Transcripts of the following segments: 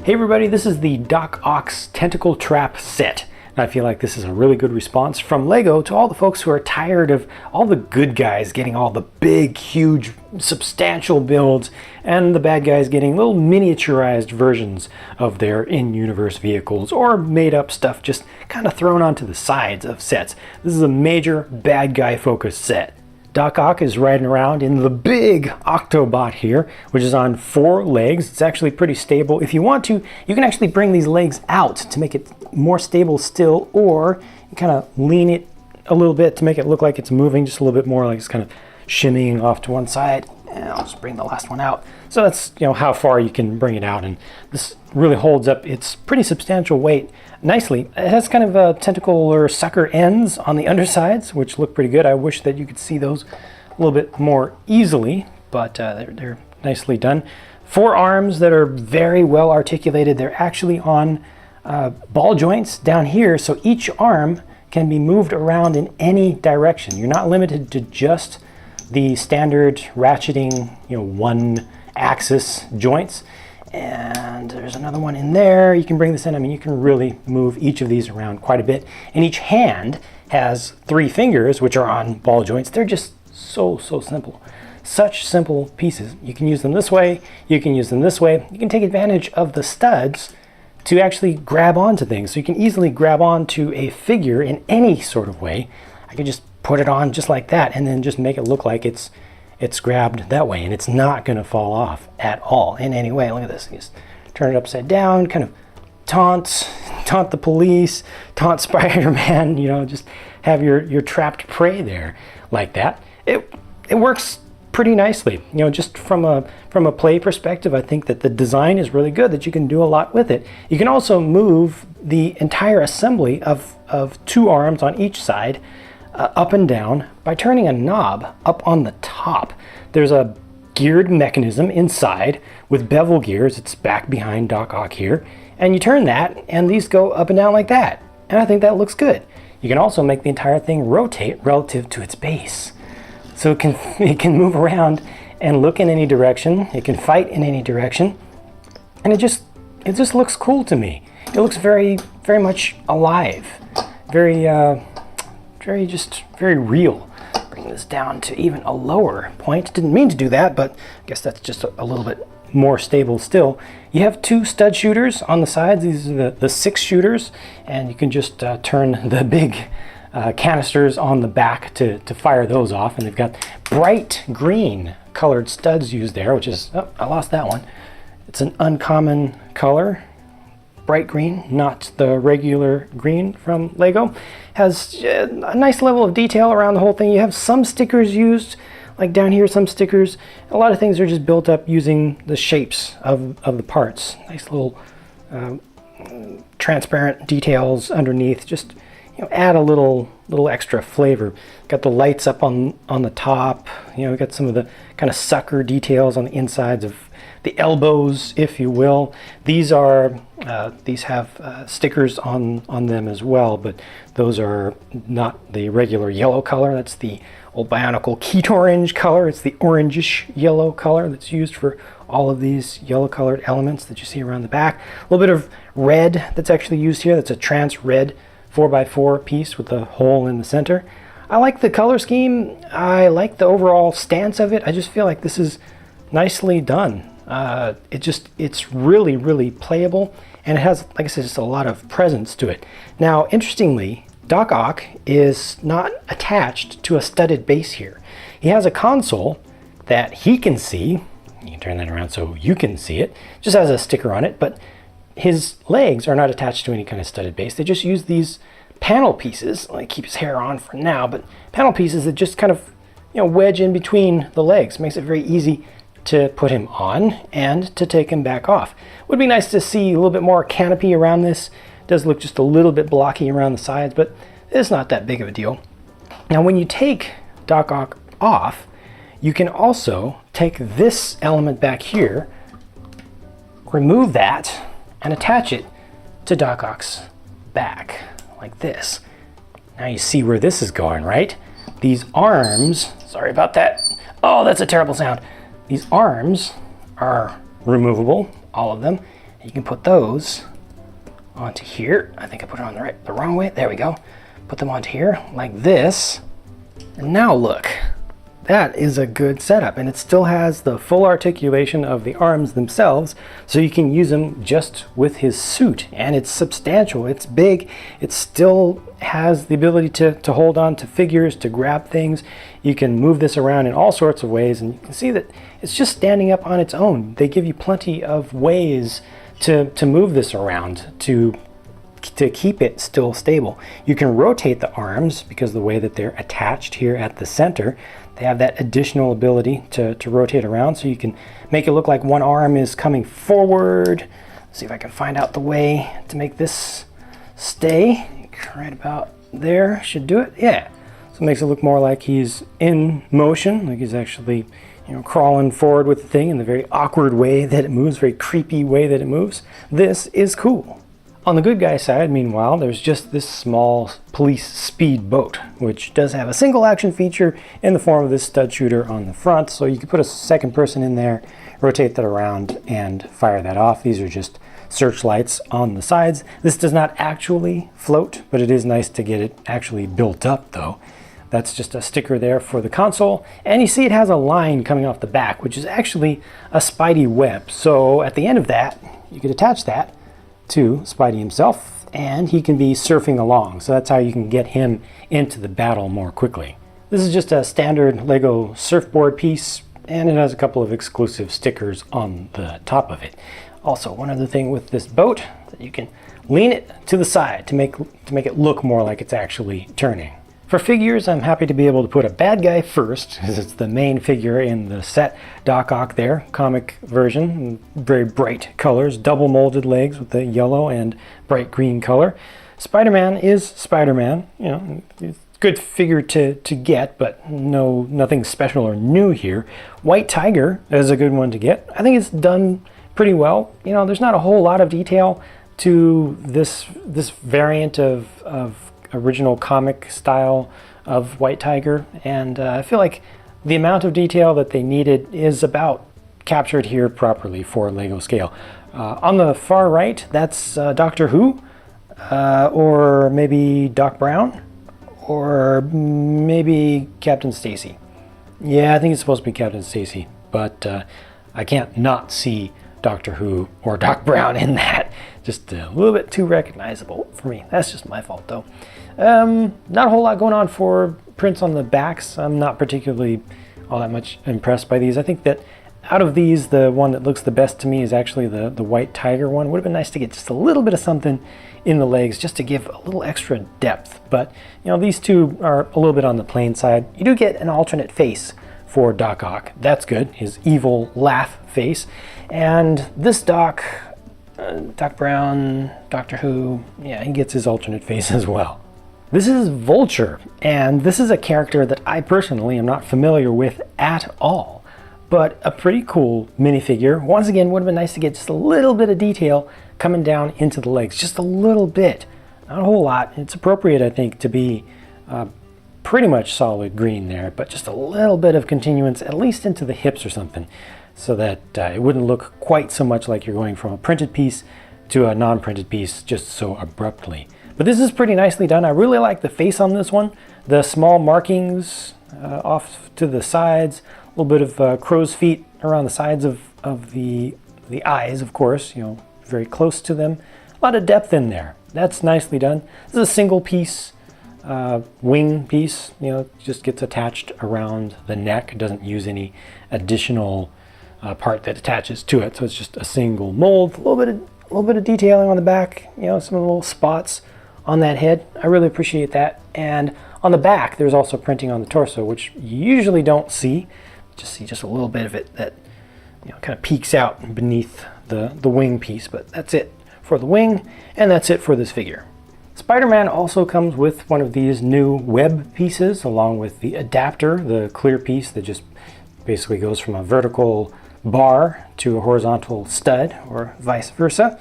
Hey everybody, this is the Doc Ock's Tentacle Trap set. And I feel like this is a really good response from LEGO to all the folks who are tired of all the good guys getting all the big, huge, substantial builds, and the bad guys getting little miniaturized versions of their in-universe vehicles or made-up stuff just kind of thrown onto the sides of sets. This is a major bad guy focused set. Doc Ock is riding around in the big Octobot here, which is on 4 legs. It's actually pretty stable. If you want to, you can actually bring these legs out to make it more stable still, or kind of lean it a little bit to make it look like it's moving just a little bit more, like it's kind of shimmying off to one side. And I'll just bring the last one out. So that's, how far you can bring it out, and this really holds up its pretty substantial weight nicely. It has kind of tentacle or sucker ends on the undersides, which look pretty good. I wish that you could see those a little bit more easily, but they're nicely done. 4 arms that are very well articulated. They're actually on ball joints down here, so each arm can be moved around in any direction. You're not limited to just the standard ratcheting, one axis joints. And there's another one in there. You can bring this in. I mean, you can really move each of these around quite a bit. And each hand has 3 fingers, which are on ball joints. They're just so simple. Such simple pieces. You can use them this way. You can use them this way. You can take advantage of the studs to actually grab onto things. So you can easily grab onto a figure in any sort of way. I could just put it on just like that and then just make it look like it's grabbed that way, and it's not going to fall off at all in any way. Look at this. You just turn it upside down, kind of taunt the police, taunt Spider-Man, just have your trapped prey there like that. It works pretty nicely. Just from a play perspective, I think that the design is really good, that you can do a lot with it. You can also move the entire assembly of 2 arms on each side up and down by turning a knob up on the top. There's a geared mechanism inside with bevel gears. It's back behind Doc Ock here, and you turn that and these go up and down like that, and I think that looks good. You can also make the entire thing rotate relative to its base, so it can move around and look in any direction. It can fight in any direction, and it just looks cool to me. It looks very much alive, very real. Bring this down to even a lower point. Didn't mean to do that, but I guess that's just a little bit more stable still. You have 2 stud shooters on the sides. These are the 6 shooters, and you can just turn the big canisters on the back to fire those off. And they've got bright green colored studs used there, which is, oh, I lost that one. It's an uncommon color. Bright green, not the regular green from LEGO. Has a nice level of detail around the whole thing. You have some stickers used, like down here, some stickers. A lot of things are just built up using the shapes of the parts. Nice little transparent details underneath. Just add a little extra flavor. Got the lights up on the top. We got some of the kind of sucker details on the insides of the elbows, if you will. These have stickers on them as well, but those are not the regular yellow color. That's the old Bionicle Keat Orange color. It's the orangish yellow color that's used for all of these yellow colored elements that you see around the back. A little bit of red that's actually used here. That's a trans red 4x4 piece with a hole in the center. I like the color scheme. I like the overall stance of it. I just feel like this is nicely done. It's really playable, and it has, like I said, just a lot of presence to it. Now, interestingly, Doc Ock is not attached to a studded base here. He has a console that he can see. You can turn that around so you can see it. Just has a sticker on it, but his legs are not attached to any kind of studded base. They just use these panel pieces. Like, keep his hair on for now, but panel pieces that just kind of wedge in between the legs. Makes it very easy to put him on and to take him back off. Would be nice to see a little bit more canopy around this. It does look just a little bit blocky around the sides, but it's not that big of a deal. Now, when you take Doc Ock off, you can also take this element back here, remove that, and attach it to Doc Ock's back, like this. Now you see where this is going, right? These arms, sorry about that. Oh, that's a terrible sound. These arms are removable, all of them. You can put those onto here. I think I put it on the wrong way. There we go. Put them onto here like this. And now look, that is a good setup, and it still has the full articulation of the arms themselves, so you can use them just with his suit. And it's substantial, it's big, it still has the ability to hold on to figures, to grab things. You can move this around in all sorts of ways, and you can see that it's just standing up on its own. They give you plenty of ways to move this around, to keep it still stable. You can rotate the arms because the way that they're attached here at the center, they have that additional ability to rotate around, so you can make it look like one arm is coming forward. Let's see if I can find out the way to make this stay. Right about there should do it. Yeah. So it makes it look more like he's in motion, like he's actually, you know, crawling forward with the thing in the very awkward way that it moves, very creepy way that it moves. This is cool. On the good guy side, meanwhile, there's just this small police speed boat, which does have a single action feature in the form of this stud shooter on the front. So you can put a second person in there, rotate that around, and fire that off. These are just searchlights on the sides. This does not actually float, but it is nice to get it actually built up though. That's just a sticker there for the console. And you see it has a line coming off the back, which is actually a Spidey web. So at the end of that, you could attach that to Spidey himself, and he can be surfing along. So that's how you can get him into the battle more quickly. This is just a standard Lego surfboard piece, and it has a couple of exclusive stickers on the top of it. Also, one other thing with this boat, that you can lean it to the side to make it look more like it's actually turning. For figures, I'm happy to be able to put a bad guy first, because it's the main figure in the set. Doc Ock there, comic version, very bright colors, double molded legs with the yellow and bright green color. Spider-Man is Spider-Man, you know, good figure to get, but nothing special or new here. White Tiger is a good one to get. I think it's done pretty well. You know, there's not a whole lot of detail to this variant of original comic style of White Tiger, and I feel like the amount of detail that they needed is about captured here properly for Lego scale. On the far right, that's Doctor Who, or maybe Doc Brown, or maybe Captain Stacy. Yeah, I think it's supposed to be Captain Stacy, but I can't not see Doctor Who or Doc Brown in that. Just a little bit too recognizable for me. That's just my fault though. Not a whole lot going on for prints on the backs. I'm not particularly all that much impressed by these. I think that out of these, the one that looks the best to me is actually the White Tiger one. Would have been nice to get just a little bit of something in the legs just to give a little extra depth. But you know, these two are a little bit on the plain side. You do get an alternate face for Doc Ock. That's good. His evil laugh face. And this Doc Brown, Doctor Who, yeah, he gets his alternate face as well. This is Vulture, and this is a character that I personally am not familiar with at all, but a pretty cool minifigure. Once again, would have been nice to get just a little bit of detail coming down into the legs, just a little bit, not a whole lot. It's appropriate, I think, to be pretty much solid green there, but just a little bit of continuance, at least into the hips or something, so that it wouldn't look quite so much like you're going from a printed piece to a non-printed piece just so abruptly. But this is pretty nicely done. I really like the face on this one. The small markings off to the sides, a little bit of crow's feet around the sides of the eyes, of course, you know, very close to them. A lot of depth in there. That's nicely done. This is a single piece wing piece, you know, just gets attached around the neck. It doesn't use any additional part that attaches to it. So it's just a single mold, a little bit of detailing on the back, you know, some little spots on that head. I really appreciate that. And on the back, there's also printing on the torso, which you usually don't see. Just see just a little bit of it that, you know, kind of peeks out beneath the wing piece. But that's it for the wing, and that's it for this figure. Spider-Man also comes with one of these new web pieces, along with the adapter, the clear piece that just basically goes from a vertical bar to a horizontal stud, or vice versa.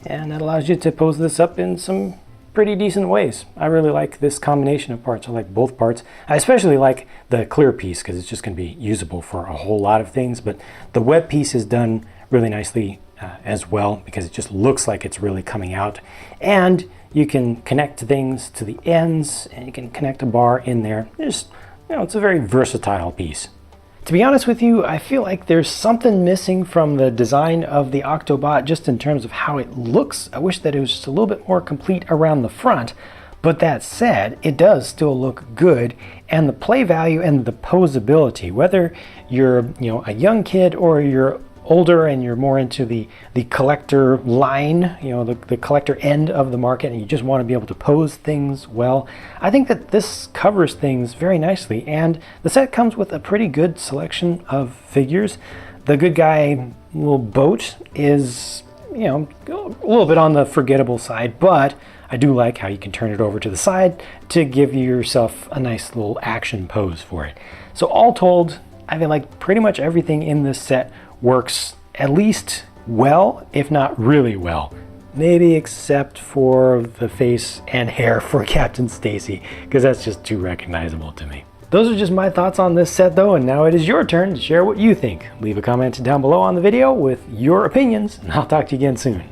And that allows you to pose this up in some pretty decent ways. I really like this combination of parts. I like both parts. I especially like the clear piece because it's just going to be usable for a whole lot of things, but the web piece is done really nicely as well, because it just looks like it's really coming out. And you can connect things to the ends, and you can connect a bar in there. Just, you know, it's a very versatile piece. To be honest with you, I feel like there's something missing from the design of the Octobot just in terms of how it looks. I wish that it was just a little bit more complete around the front. But that said, it does still look good, and the play value and the posability, whether you're, you know, a young kid or you're older and you're more into the collector line, you know, the collector end of the market, and you just want to be able to pose things well, I think that this covers things very nicely. And the set comes with a pretty good selection of figures. The good guy little boat is, you know, a little bit on the forgettable side, but I do like how you can turn it over to the side to give yourself a nice little action pose for it. So all told, I feel like pretty much everything in this set works at least well, if not really well. Maybe except for the face and hair for Captain Stacy, because that's just too recognizable to me. Those are just my thoughts on this set though, and now it is your turn to share what you think. Leave a comment down below on the video with your opinions, and I'll talk to you again soon.